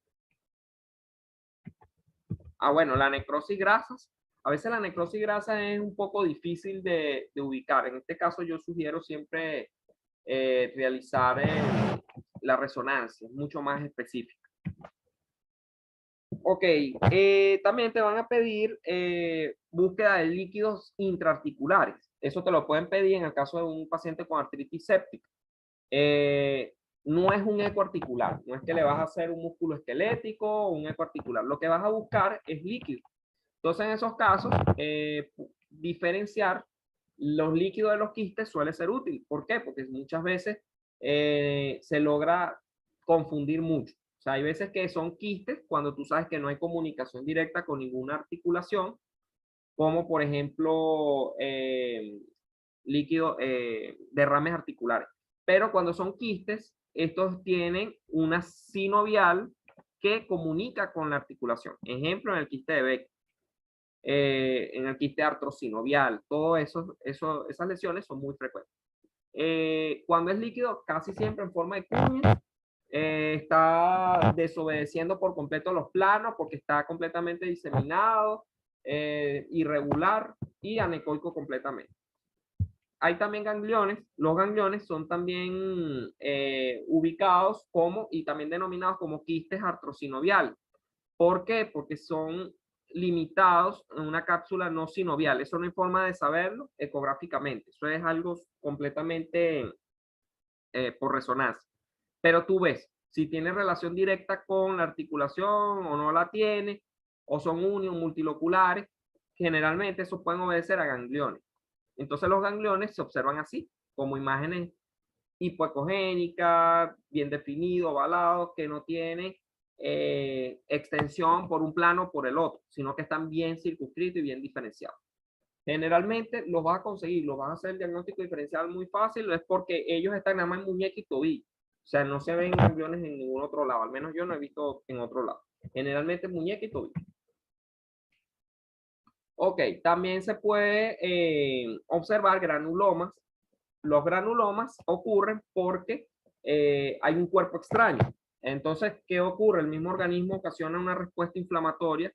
Speaker 1: Bueno, la necrosis grasas. A veces la necrosis grasa es un poco difícil de ubicar. En este caso yo sugiero siempre realizar la resonancia, mucho más específica. Ok, también te van a pedir búsqueda de líquidos intraarticulares. Eso te lo pueden pedir en el caso de un paciente con artritis séptica. No es un eco articular, no es que le vas a hacer un músculo esquelético o un eco articular. Lo que vas a buscar es líquido. Entonces, en esos casos, diferenciar los líquidos de los quistes suele ser útil. ¿Por qué? Porque muchas veces se logra confundir mucho. O sea, hay veces que son quistes cuando tú sabes que no hay comunicación directa con ninguna articulación, como por ejemplo derrames articulares. Pero cuando son quistes, estos tienen una sinovial que comunica con la articulación. Ejemplo, en el quiste de Becker, en el quiste artrosinovial, todo eso, esas lesiones son muy frecuentes. Cuando es líquido, casi siempre en forma de cuña, está desobedeciendo por completo los planos porque está completamente diseminado, irregular y anecoico completamente. Hay también gangliones. Los gangliones son también ubicados como y también denominados como quistes artrosinoviales. ¿Por qué? Porque son limitados en una cápsula no sinovial. Eso no hay forma de saberlo ecográficamente. Eso es algo completamente por resonancia. Pero tú ves si tiene relación directa con la articulación o no la tiene, o son unios multiloculares. Generalmente esos pueden obedecer a gangliones. Entonces los gangliones se observan así, como imágenes hipoecogénicas, bien definidos, ovalados, que no tienen extensión por un plano o por el otro, sino que están bien circunscritos y bien diferenciados. Generalmente los vas a conseguir, los vas a hacer el diagnóstico diferencial muy fácil, es porque ellos están nada más en muñeca y tobillo. O sea, no se ven gangliones en ningún otro lado, al menos yo no he visto en otro lado. Generalmente muñeca y tobillo. Ok, también se puede observar granulomas. Los granulomas ocurren porque hay un cuerpo extraño. Entonces, ¿qué ocurre? El mismo organismo ocasiona una respuesta inflamatoria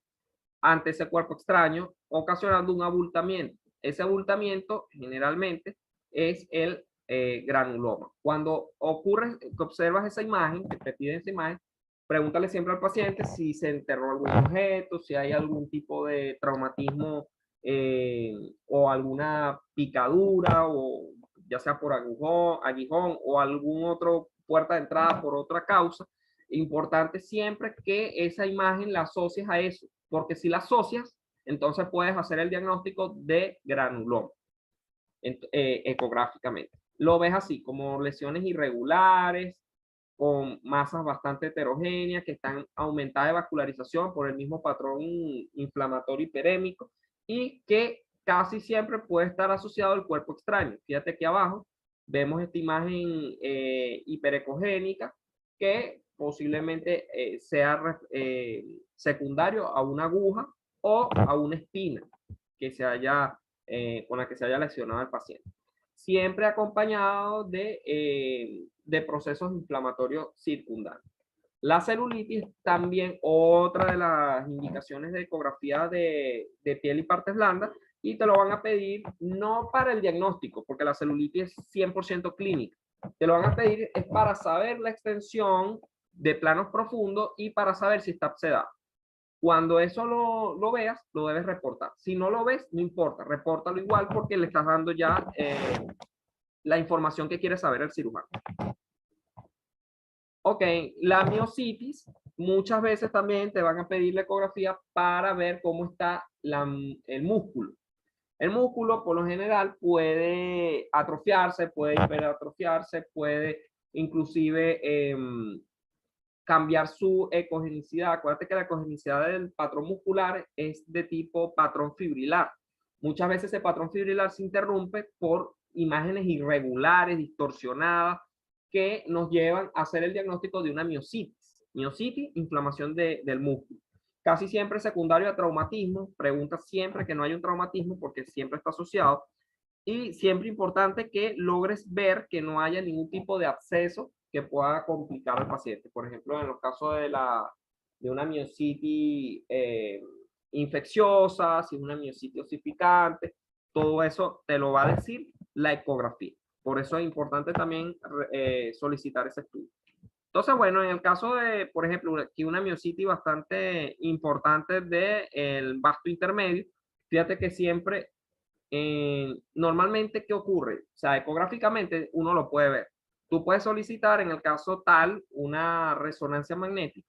Speaker 1: ante ese cuerpo extraño, ocasionando un abultamiento. Ese abultamiento generalmente es el granuloma. Cuando ocurre que observas esa imagen, que te piden esa imagen, pregúntale siempre al paciente si se enterró algún objeto, si hay algún tipo de traumatismo o alguna picadura, o ya sea por aguijón o algún otro puerta de entrada por otra causa. Importante siempre que esa imagen la asocies a eso, porque si la asocias, entonces puedes hacer el diagnóstico de granuloma ecográficamente. Lo ves así, como lesiones irregulares, con masas bastante heterogéneas, que están aumentadas de vascularización por el mismo patrón inflamatorio hiperémico, y que casi siempre puede estar asociado al cuerpo extraño. Fíjate aquí abajo, vemos esta imagen hiperecogénica, que posiblemente sea secundario a una aguja o a una espina que se haya, con la que se haya lesionado el paciente. Siempre acompañado de procesos inflamatorios circundantes. La celulitis también otra de las indicaciones de ecografía de piel y partes blandas, y te lo van a pedir no para el diagnóstico, porque la celulitis es 100% clínica. Te lo van a pedir es para saber la extensión de planos profundos y para saber si está abscedado. Cuando eso lo veas, lo debes reportar. Si no lo ves, no importa, repórtalo igual porque le estás dando ya la información que quiere saber el cirujano. Ok, la miositis, muchas veces también te van a pedir la ecografía para ver cómo está el músculo. El músculo, por lo general, puede atrofiarse, puede hiperatrofiarse, puede inclusive cambiar su ecogenicidad. Acuérdate que la ecogenicidad del patrón muscular es de tipo patrón fibrilar. Muchas veces ese patrón fibrilar se interrumpe por imágenes irregulares, distorsionadas, que nos llevan a hacer el diagnóstico de una miositis. Miositis, inflamación del músculo. Casi siempre secundario a traumatismo. Pregunta siempre que no hay un traumatismo porque siempre está asociado. Y siempre importante que logres ver que no haya ningún tipo de absceso que pueda complicar al paciente. Por ejemplo, en los casos de una miositis infecciosa, si es una miositis osificante, todo eso te lo va a decir la ecografía. Por eso es importante también solicitar ese estudio. Entonces, bueno, en el caso de, por ejemplo, aquí una miositis bastante importante del vasto intermedio, fíjate que siempre, normalmente, ¿qué ocurre? O sea, ecográficamente uno lo puede ver. Tú puedes solicitar, en el caso tal, una resonancia magnética,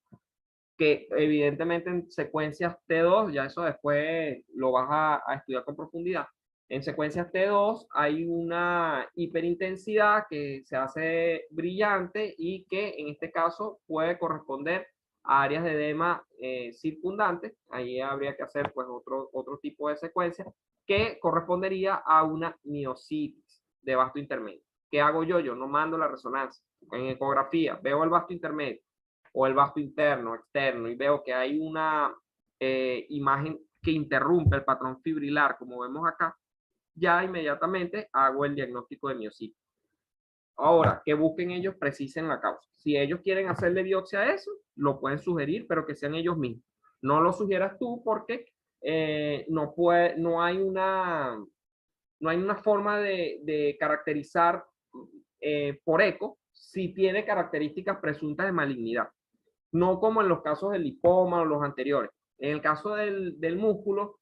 Speaker 1: que evidentemente en secuencias T2, ya eso después lo vas a estudiar con profundidad. En secuencias T2 hay una hiperintensidad que se hace brillante y que en este caso puede corresponder a áreas de edema circundantes. Ahí habría que hacer pues otro tipo de secuencia que correspondería a una miositis de vasto intermedio. ¿Qué hago yo? Yo no mando la resonancia. En ecografía veo el vasto intermedio, o el vasto interno, externo, y veo que hay una imagen que interrumpe el patrón fibrilar, como vemos acá, ya inmediatamente hago el diagnóstico de miocitis. Ahora, que busquen ellos, precisen la causa. Si ellos quieren hacerle biopsia a eso, lo pueden sugerir, pero que sean ellos mismos. No lo sugieras tú porque no hay una forma de caracterizar por eco si tiene características presuntas de malignidad. No como en los casos del lipoma o los anteriores. En el caso del músculo,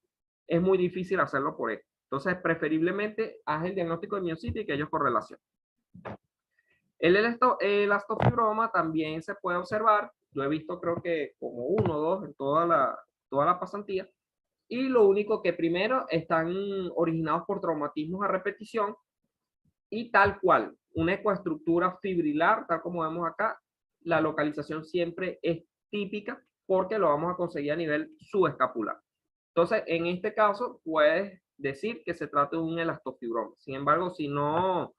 Speaker 1: es muy difícil hacerlo por eco. Entonces, preferiblemente, haz el diagnóstico de miocitis y que ellos correlacionen. El elastofibroma también se puede observar. Yo he visto, creo que como 1 o 2 en toda la pasantía. Y lo único que primero están originados por traumatismos a repetición y tal cual, una ecoestructura fibrilar, tal como vemos acá, la localización siempre es típica porque lo vamos a conseguir a nivel subescapular. Entonces, en este caso, puedes decir que se trata de un elastofibroma. Sin embargo, si no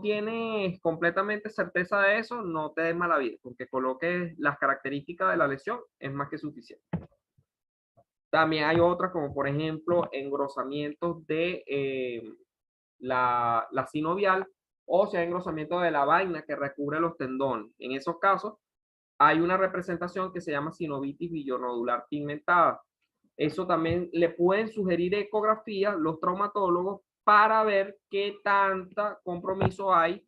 Speaker 1: tienes completamente certeza de eso, no te des mala vida, porque coloques las características de la lesión, es más que suficiente. También hay otras, como por ejemplo, engrosamientos de la sinovial, o sea, engrosamiento de la vaina que recubre los tendones. En esos casos, hay una representación que se llama sinovitis billonodular pigmentada. Eso también le pueden sugerir ecografía los traumatólogos para ver qué tanta compromiso hay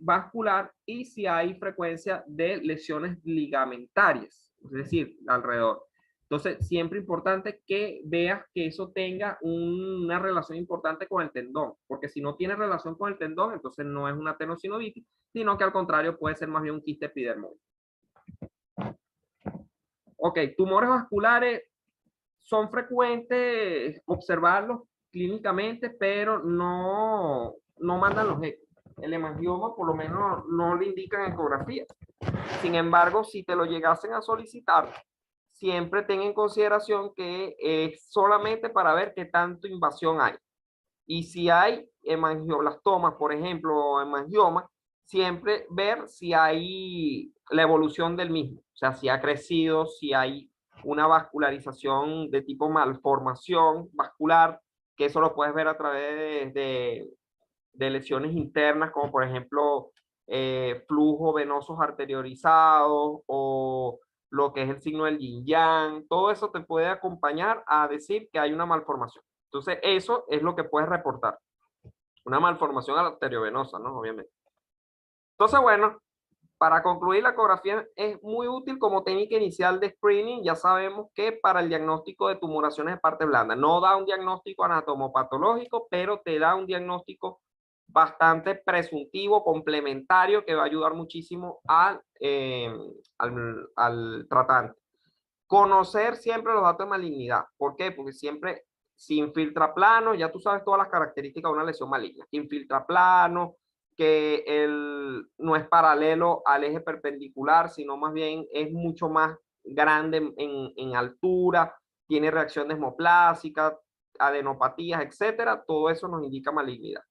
Speaker 1: vascular y si hay frecuencia de lesiones ligamentarias, es decir, alrededor. Entonces, siempre importante que veas que eso tenga una relación importante con el tendón, porque si no tiene relación con el tendón, entonces no es una tenosinovitis, sino que al contrario puede ser más bien un quiste epidermoide. Ok, tumores vasculares son frecuentes observarlos clínicamente, pero no mandan los ecos. El hemangioma por lo menos no lo indican en ecografía. Sin embargo, si te lo llegasen a solicitar, siempre ten en consideración que es solamente para ver qué tanto invasión hay. Y si hay hemangioblastomas, por ejemplo, o hemangioma, siempre ver si hay la evolución del mismo. O sea, si ha crecido, si hay una vascularización de tipo malformación vascular, que eso lo puedes ver a través de lesiones internas, como por ejemplo flujos venosos arteriorizados o lo que es el signo del yin yang. Todo eso te puede acompañar a decir que hay una malformación. Entonces, eso es lo que puedes reportar. Una malformación arteriovenosa, ¿no? Obviamente. Entonces, bueno, para concluir, la ecografía es muy útil como técnica inicial de screening. Ya sabemos que para el diagnóstico de tumoraciones de parte blanda no da un diagnóstico anatomopatológico, pero te da un diagnóstico bastante presuntivo, complementario, que va a ayudar muchísimo al tratante. Conocer siempre los datos de malignidad. ¿Por qué? Porque siempre, si infiltra plano, ya tú sabes todas las características de una lesión maligna. Infiltra plano, que no es paralelo al eje perpendicular, sino más bien es mucho más grande en altura, tiene reacción desmoplásica, adenopatías, etcétera. Todo eso nos indica malignidad.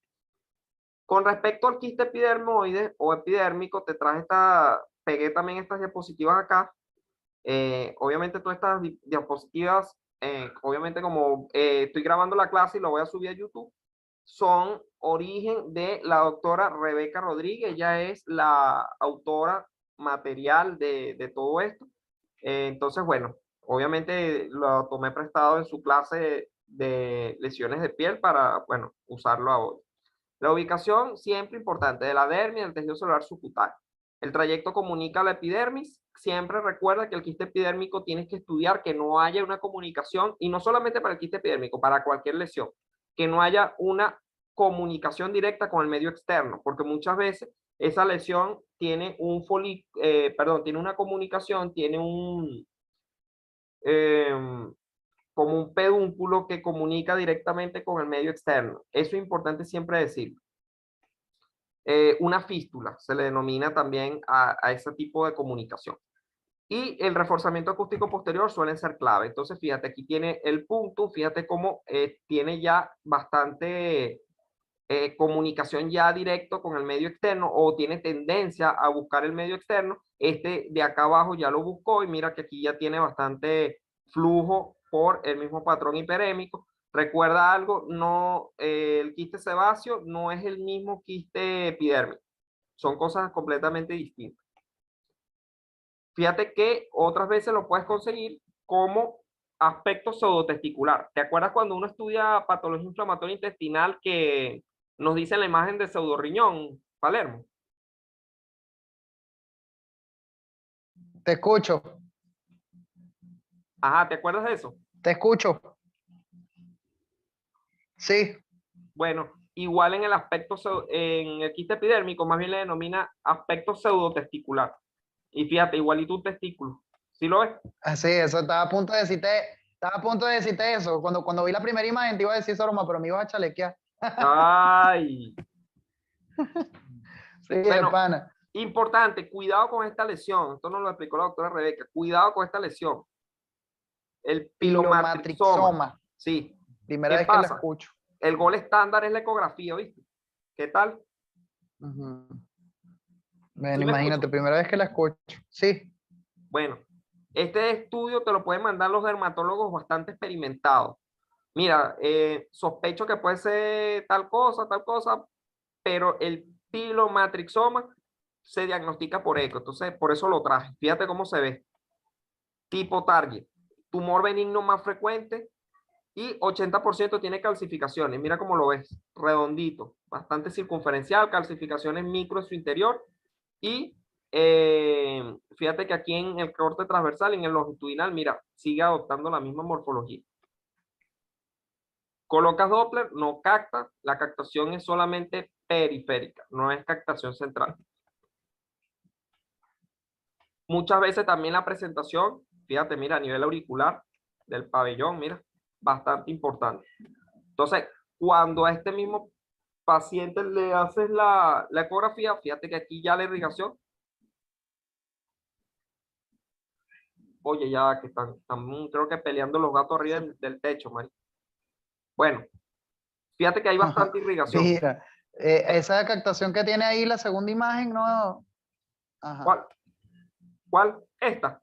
Speaker 1: Con respecto al quiste epidermoide o epidérmico, pegué también estas diapositivas acá. Obviamente todas estas diapositivas, obviamente como estoy grabando la clase y lo voy a subir a YouTube, son origen de la doctora Rebeca Rodríguez. Ella es la autora material de todo esto. Entonces, bueno, obviamente lo tomé prestado en su clase de lesiones de piel para, bueno, usarlo ahora. La ubicación siempre importante de la dermis, del tejido celular subcutáneo. El trayecto comunica a la epidermis. Siempre recuerda que el quiste epidérmico tienes que estudiar que no haya una comunicación, y no solamente para el quiste epidérmico, para cualquier lesión, que no haya una comunicación directa con el medio externo, porque muchas veces esa lesión tiene tiene una comunicación, tiene como un pedúnculo que comunica directamente con el medio externo. Eso es importante siempre decirlo. Una fístula se le denomina también a ese tipo de comunicación. Y el reforzamiento acústico posterior suelen ser clave. Entonces, fíjate, aquí tiene el punto, fíjate cómo tiene ya bastante comunicación ya directo con el medio externo o tiene tendencia a buscar el medio externo, este de acá abajo ya lo buscó y mira que aquí ya tiene bastante flujo por el mismo patrón hiperémico. Recuerda algo, no, el quiste sebáceo no es el mismo quiste epidérmico, son cosas completamente distintas. Fíjate que otras veces lo puedes conseguir como aspecto pseudotesticular. ¿Te acuerdas cuando uno estudia patología inflamatoria intestinal que nos dice la imagen de pseudorriñón, Palermo?
Speaker 2: Te escucho,
Speaker 1: Ajá, ¿te acuerdas de eso?
Speaker 2: te escucho. Sí,
Speaker 1: Bueno, igual en el aspecto, en el quiste epidérmico, más bien le denomina aspecto pseudotesticular. Y fíjate, igualito un testículo. ¿Sí lo ves?
Speaker 2: así, eso estaba a punto de decirte, estaba a punto de decirte eso. Cuando vi la primera imagen te iba a decir eso, Roma, pero me ibas a chalequear.
Speaker 1: Ay.
Speaker 2: Sí, de
Speaker 1: Bueno,
Speaker 2: pana.
Speaker 1: importante, cuidado con esta lesión. Esto nos lo explicó la doctora Rebeca. Cuidado con esta lesión. El pilomatrixoma.
Speaker 2: Pilomatrixoma.
Speaker 1: Sí.
Speaker 2: Primera
Speaker 1: ¿Qué
Speaker 2: vez que la
Speaker 1: pasa?
Speaker 2: escucho.
Speaker 1: El gol estándar es la ecografía, ¿viste? ¿Qué tal?
Speaker 2: Ujú.
Speaker 1: ¿Sí
Speaker 2: Bueno,
Speaker 1: me escuchas?
Speaker 2: imagínate, primera vez que la escucho. Sí.
Speaker 1: Bueno, este estudio te lo pueden mandar los dermatólogos bastante experimentados. Mira, sospecho que puede ser tal cosa, pero el pilomatrixoma se diagnostica por eco. Entonces, por eso lo traje. Fíjate cómo se ve. Tipo target. Tumor benigno más frecuente, y 80% tiene calcificaciones. Mira cómo lo ves, redondito, bastante circunferencial, calcificaciones micro en su interior. Y fíjate que aquí en el corte transversal y en el longitudinal, mira, sigue adoptando la misma morfología. Colocas Doppler, no capta, la captación es solamente periférica, no es captación central. Muchas veces también la presentación, fíjate, mira, a nivel auricular del pabellón, mira, bastante importante. Entonces, cuando a este mismo paciente le haces la ecografía, fíjate que aquí ya la irrigación, oye, ya que están creo que peleando los gatos arriba del techo, Mari. Bueno, fíjate que hay bastante irrigación.
Speaker 2: Mira, esa captación que tiene ahí la segunda imagen, no. Ajá.
Speaker 1: ¿Cuál? ¿Cuál? Esta.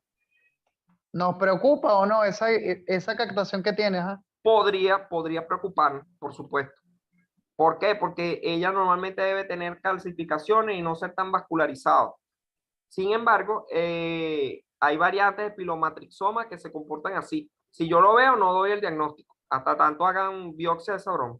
Speaker 2: ¿Nos preocupa o no esa captación que tiene? Ajá.
Speaker 1: Podría preocuparnos, por supuesto. ¿Por qué? Porque ella normalmente debe tener calcificaciones y no ser tan vascularizado. Sin embargo, hay variantes de pilomatrixoma que se comportan así. Si yo lo veo, no doy el diagnóstico. Hasta tanto hagan biopsia de esa broma.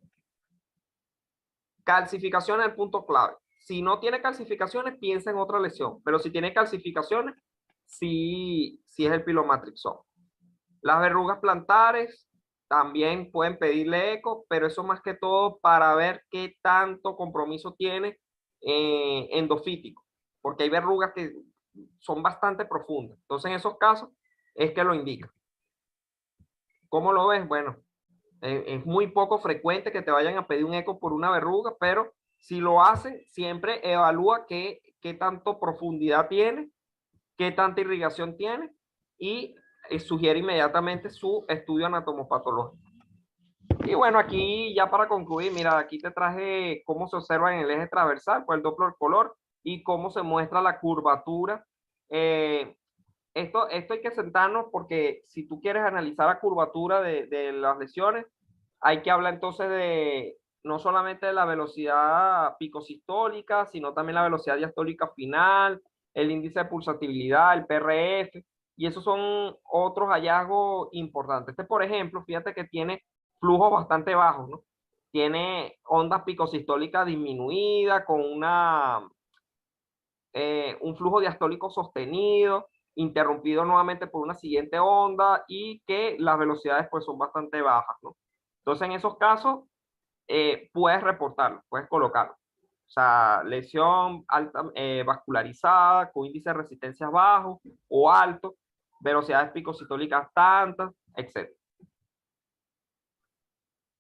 Speaker 1: Calcificación es el punto clave. Si no tiene calcificaciones, piensa en otra lesión. Pero si tiene calcificaciones, sí es el pilomatrixoma. Las verrugas plantares también pueden pedirle eco, pero eso más que todo para ver qué tanto compromiso tiene endofítico, porque hay verrugas que son bastante profundas. Entonces, en esos casos es que lo indica. ¿Cómo lo ves? Bueno, es muy poco frecuente que te vayan a pedir un eco por una verruga, pero si lo hacen, siempre evalúa qué tanto profundidad tiene, qué tanta irrigación tiene y sugiere inmediatamente su estudio anatomopatológico. Y bueno, aquí ya para concluir, mira, aquí te traje cómo se observa en el eje transversal, pues el Doppler color y cómo se muestra la curvatura. Esto hay que sentarnos porque si tú quieres analizar la curvatura de las lesiones, hay que hablar entonces de no solamente de la velocidad picosistólica, sino también la velocidad diastólica final, el índice de pulsatividad, el PRF, y esos son otros hallazgos importantes. Este, por ejemplo, fíjate que tiene flujos bastante bajos, ¿no? Tiene ondas picosistólicas disminuidas con un flujo diastólico sostenido, interrumpido nuevamente por una siguiente onda y que las velocidades pues son bastante bajas, ¿no? Entonces en esos casos puedes reportarlo, puedes colocarlo. O sea, lesión alta, vascularizada, con índice de resistencia bajo o alto, velocidades picosistólicas tantas, etc.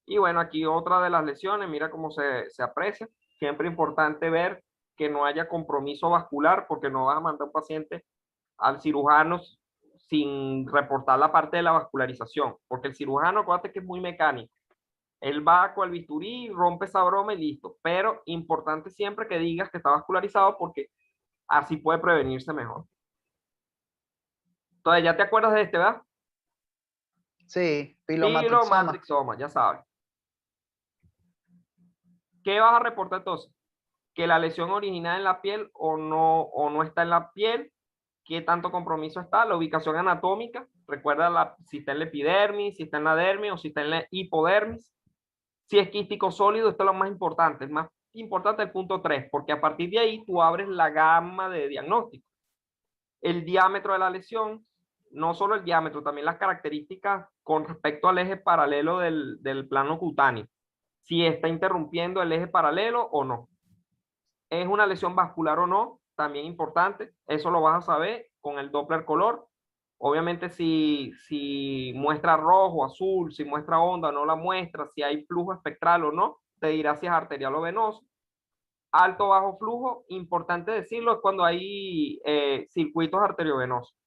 Speaker 1: Y bueno, aquí otra de las lesiones, mira cómo se aprecia. Siempre importante ver que no haya compromiso vascular porque no vas a mandar a un paciente al cirujano sin reportar la parte de la vascularización, porque el cirujano, acuérdate que es muy mecánico. Él va con el bisturí, rompe esa broma y listo. Pero importante siempre que digas que está vascularizado porque así puede prevenirse mejor. Entonces, ya te acuerdas de este, ¿verdad?
Speaker 2: Sí, pilomatrixoma.
Speaker 1: Pilomatrixoma, ya sabes. ¿Qué vas a reportar entonces? Que la lesión originada en la piel o no está en la piel, qué tanto compromiso está, la ubicación anatómica, recuerda si está en la epidermis, si está en la dermis o si está en la hipodermis, si es quístico sólido, esto es lo más importante, el punto 3, porque a partir de ahí tú abres la gama de diagnóstico. El diámetro de la lesión, no solo el diámetro, también las características con respecto al eje paralelo del plano cutáneo, si está interrumpiendo el eje paralelo o no. ¿Es una lesión vascular o no? También importante. Eso lo vas a saber con el Doppler color. Obviamente si muestra rojo, azul, si muestra onda o no la muestra, si hay flujo espectral o no, te dirá si es arterial o venoso. Alto o bajo flujo, importante decirlo, es cuando hay circuitos arteriovenosos.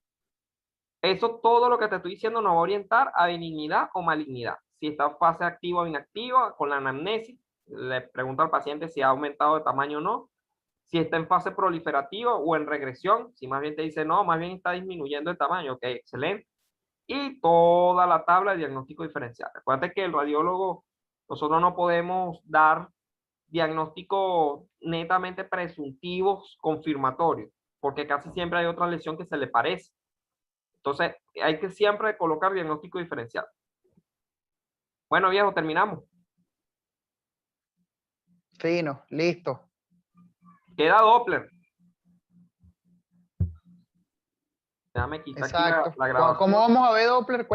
Speaker 1: Eso todo lo que te estoy diciendo nos va a orientar a benignidad o malignidad. Si está en fase activa o inactiva, con la anamnesis, le pregunto al paciente si ha aumentado de tamaño o no. Si está en fase proliferativa o en regresión, si más bien te dice no, más bien está disminuyendo el tamaño, ok, excelente. Y toda la tabla de diagnóstico diferencial. Recuerda que el radiólogo, nosotros no podemos dar diagnósticos netamente presuntivos confirmatorios, porque casi siempre hay otra lesión que se le parece. Entonces, hay que siempre colocar diagnóstico diferencial. Bueno, viejo, terminamos.
Speaker 2: Fino, listo.
Speaker 1: Queda Doppler. Déjame quitar aquí
Speaker 2: Exacto.
Speaker 1: la grabación.
Speaker 2: ¿Cómo vamos a ver Doppler?